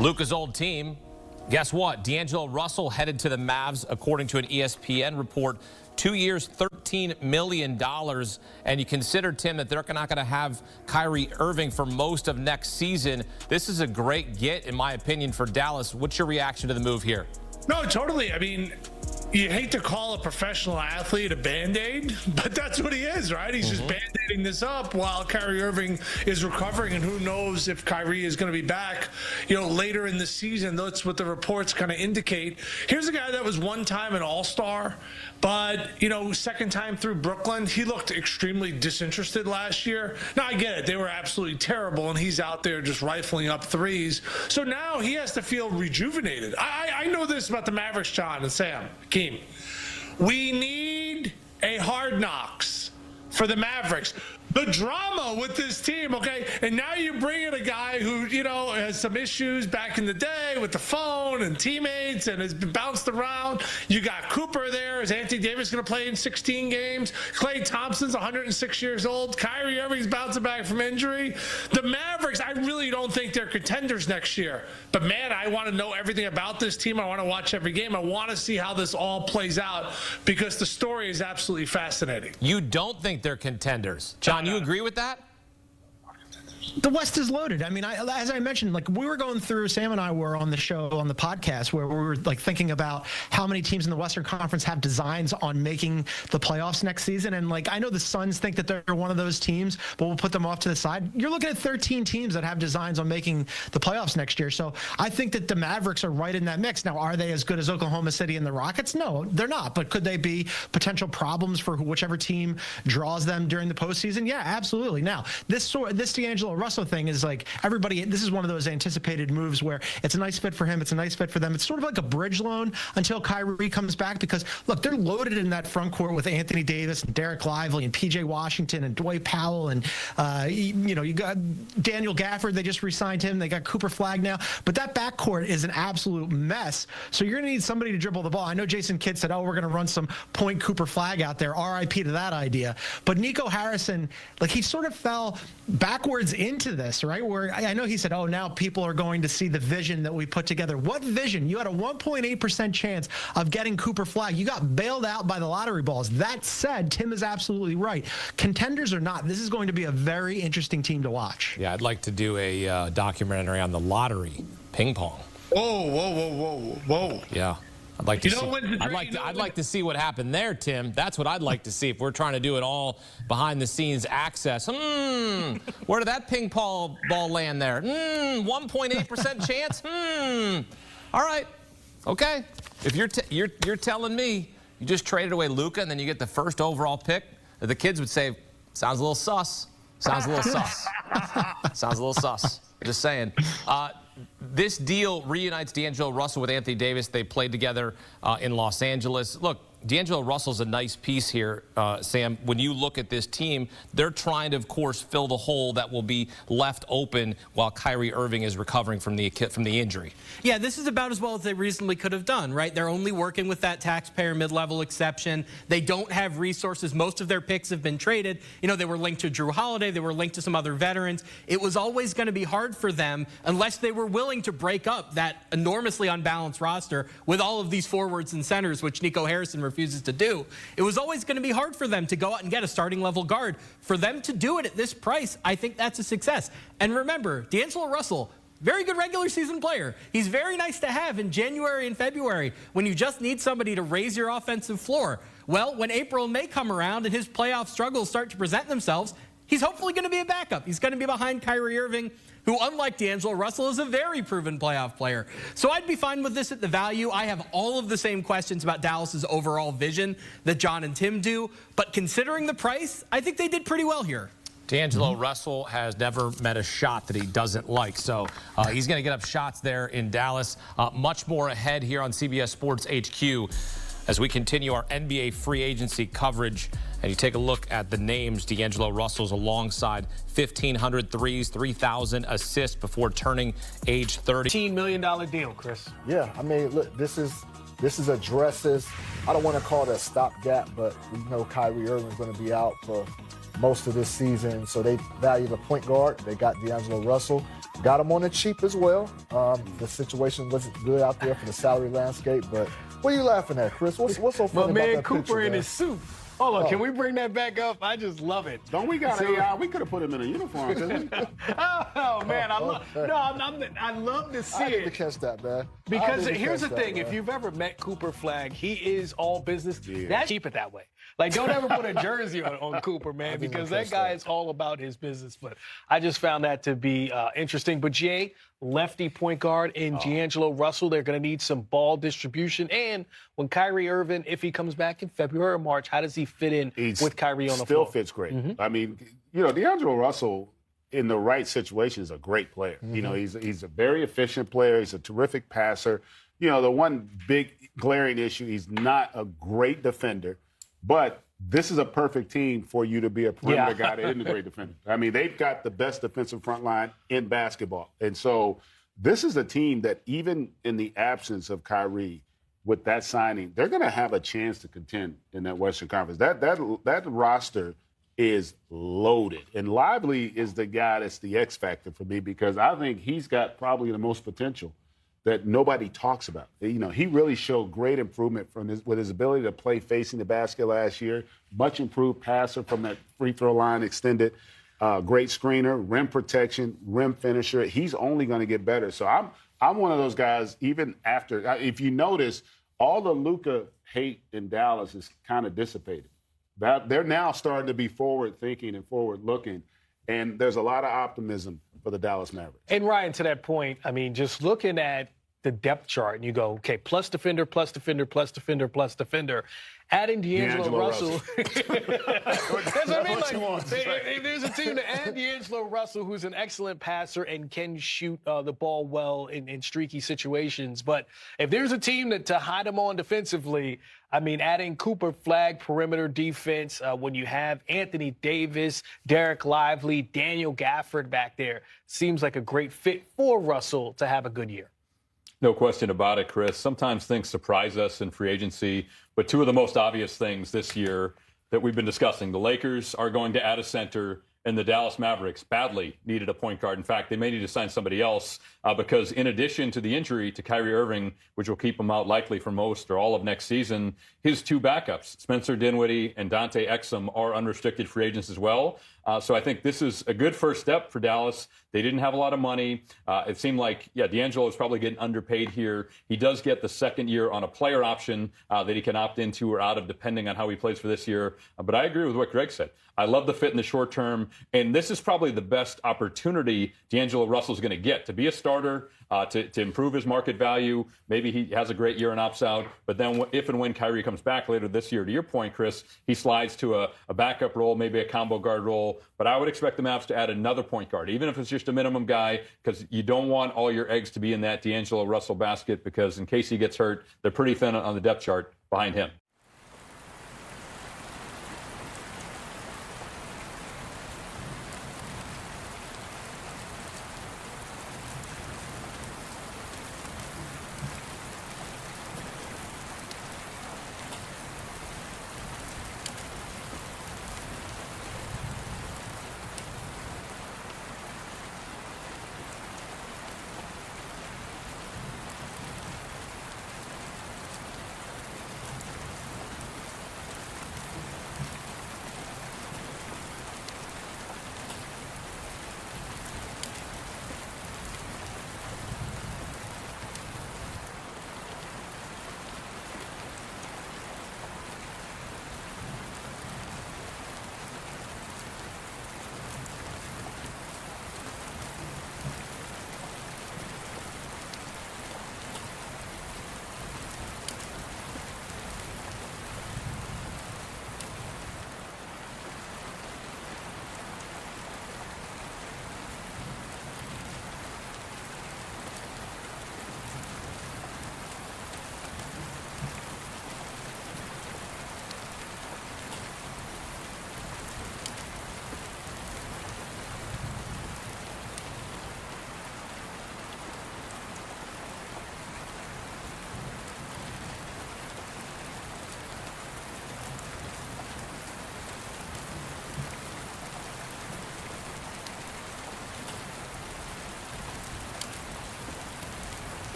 Luka's old team, guess what? D'Angelo Russell headed to the Mavs, according to an ESPN report. 2 years, $13 million. And you consider, Tim, that they're not going to have Kyrie Irving for most of next season. This is a great get, in my opinion, for Dallas. What's your reaction to the move here? No, totally. I mean, you hate to call a professional athlete a Band-Aid, but that's what he is, right? He's just Band-Aiding this up while Kyrie Irving is recovering, and who knows if Kyrie is going to be back, later in the season. That's what the reports kind of indicate. Here's a guy that was one time an all-star, but, second time through Brooklyn, he looked extremely disinterested last year. Now, I get it. They were absolutely terrible, and he's out there just rifling up threes. So now he has to feel rejuvenated. I know this about the Mavericks, John and Sam, Keem. We need a Hard Knocks for the Mavericks. The drama with this team, okay? And now you bring in a guy who, has some issues back in the day with the phone and teammates and has been bounced around. You got Cooper there. Is Anthony Davis going to play in 16 games? Klay Thompson's 106 years old. Kyrie Irving's bouncing back from injury. The Mavericks, I really don't think they're contenders next year. But, man, I want to know everything about this team. I want to watch every game. I want to see how this all plays out because the story is absolutely fascinating. You don't think they're contenders. John, you agree with that? The West is loaded. I mean, as I mentioned, we were going through, Sam and I were on the show, on the podcast, where we were thinking about how many teams in the Western Conference have designs on making the playoffs next season. And I know the Suns think that they're one of those teams, but we'll put them off to the side. You're looking at 13 teams that have designs on making the playoffs next year. So I think that the Mavericks are right in that mix. Now, are they as good as Oklahoma City and the Rockets? No, they're not. But could they be potential problems for whichever team draws them during the postseason? Yeah, absolutely. Now, this D'Angelo Russell thing is everybody, this is one of those anticipated moves where it's a nice fit for him, it's a nice fit for them. It's sort of like a bridge loan until Kyrie comes back because, look, they're loaded in that front court with Anthony Davis and Derek Lively and P.J. Washington and Dwight Powell and, you got Daniel Gafford. They just re-signed him. They got Cooper Flagg now. But that backcourt is an absolute mess. So you're going to need somebody to dribble the ball. I know Jason Kidd said, we're going to run some point Cooper Flagg out there. R.I.P. to that idea. But Nico Harrison, he sort of fell backwards into this, right? Where I know he said, now people are going to see the vision that we put together. What vision? You had a 1.8% chance of getting Cooper Flagg. You got bailed out by the lottery balls. That said, Tim is absolutely right. Contenders or not, this is going to be a very interesting team to watch. Yeah, I'd like to do a documentary on the lottery ping pong. Whoa. Yeah. I'd like to see. I'd like to see what happened there, Tim. That's what I'd like to see if we're trying to do it all behind the scenes access. Where did that ping pong ball land there? 1.8% chance. All right. Okay. If you're telling me you just traded away Luka and then you get the first overall pick, the kids would say, sounds a little sus. Sounds a little sus. Sounds a little sus. Just saying. This deal reunites D'Angelo Russell with Anthony Davis. They played together in Los Angeles. Look, D'Angelo Russell's a nice piece here, Sam. When you look at this team, they're trying to, of course, fill the hole that will be left open while Kyrie Irving is recovering from the injury. Yeah, this is about as well as they reasonably could have done, right? They're only working with that taxpayer mid-level exception. They don't have resources. Most of their picks have been traded. They were linked to Drew Holiday. They were linked to some other veterans. It was always going to be hard for them unless they were willing to break up that enormously unbalanced roster with all of these forwards and centers, which Nico Harrison refuses to do. It was always going to be hard for them to go out and get a starting level guard. For them to do it at this price, I think that's a success. And remember, D'Angelo Russell, very good regular season player. He's very nice to have in January and February when you just need somebody to raise your offensive floor. Well, when April and May come around and his playoff struggles start to present themselves, he's hopefully going to be a backup. He's going to be behind Kyrie Irving, who, unlike D'Angelo Russell, is a very proven playoff player. So I'd be fine with this at the value. I have all of the same questions about Dallas's overall vision that John and Tim do. But considering the price, I think they did pretty well here. D'Angelo Russell has never met a shot that he doesn't like. So he's going to get up shots there in Dallas. Much more ahead here on CBS Sports HQ as we continue our NBA free agency coverage. And you take a look at the names D'Angelo Russell's alongside 1,500 threes, 3,000 assists before turning age 30. $15 million deal, Chris. Yeah, I mean, look, this is addresses. I don't want to call it a stopgap, but we know Kyrie Irving's going to be out for most of this season, so they value the point guard. They got D'Angelo Russell. Got him on the cheap as well. The situation wasn't good out there for the salary landscape, but what are you laughing at, Chris? What's so funny about that Cooper picture, in man? his suit. Hold on, can we bring that back up? I just love it. Don't we got AI? We could have put him in a uniform, couldn't we? Oh man, I love to see I need to it. catch that, man. Because I need to here's the catch that, thing: man. if you've ever met Cooper Flag, he is all business. That's keep it that way. Like, don't ever put a jersey on Cooper, man, because that guy is all about his business. But I just found that to be interesting. But Jay, lefty point guard in D'Angelo Russell, they're going to need some ball distribution. And when Kyrie Irving, if he comes back in February or March, how does he fit in with Kyrie on the floor? Still fits great. I mean, D'Angelo Russell in the right situation is a great player. You know, he's a very efficient player. He's a terrific passer. You know, the one big glaring issue, he's not a great defender. But this is a perfect team for you to be a perimeter guy that isn't a great defender. I mean, they've got the best defensive front line in basketball. And so this is a team that even in the absence of Kyrie, with that signing, they're going to have a chance to contend in that Western Conference. That roster is loaded. And Lively is the guy that's the X factor for me because I think he's got probably the most potential that nobody talks about. You know, he really showed great improvement with his ability to play facing the basket last year. Much improved passer from that free throw line extended. Great screener, rim protection, rim finisher. He's only going to get better. So I'm one of those guys. Even after, if you notice, all the Luka hate in Dallas is kind of dissipated. They're now starting to be forward thinking and forward looking. And there's a lot of optimism for the Dallas Mavericks. And Ryan, to that point, I mean, just looking at the depth chart, and you go, okay, plus defender, plus defender, plus defender, plus defender. Adding D'Angelo Russell. That's what I mean. Like, if there's a team to add D'Angelo Russell, who's an excellent passer and can shoot the ball well in streaky situations, but if there's a team to hide him on defensively, I mean, adding Cooper Flag, perimeter defense, when you have Anthony Davis, Derek Lively, Daniel Gafford back there, seems like a great fit for Russell to have a good year. No question about it, Chris. Sometimes things surprise us in free agency, but two of the most obvious things this year that we've been discussing, the Lakers are going to add a center, and the Dallas Mavericks badly needed a point guard. In fact, they may need to sign somebody else because in addition to the injury to Kyrie Irving, which will keep him out likely for most or all of next season, his two backups, Spencer Dinwiddie and Dante Exum, are unrestricted free agents as well. So I think this is a good first step for Dallas. They didn't have a lot of money. It seemed like, D'Angelo is probably getting underpaid here. He does get the second year on a player option that he can opt into or out of depending on how he plays for this year. But I agree with what Greg said. I love the fit in the short term, and this is probably the best opportunity D'Angelo Russell's going to get to be a starter, to improve his market value. Maybe he has a great year and opts out, but then if and when Kyrie comes back later this year, to your point, Chris, he slides to a backup role, maybe a combo guard role. But I would expect the Mavs to add another point guard, even if it's just a minimum guy, because you don't want all your eggs to be in that D'Angelo Russell basket, because in case he gets hurt, they're pretty thin on the depth chart behind him.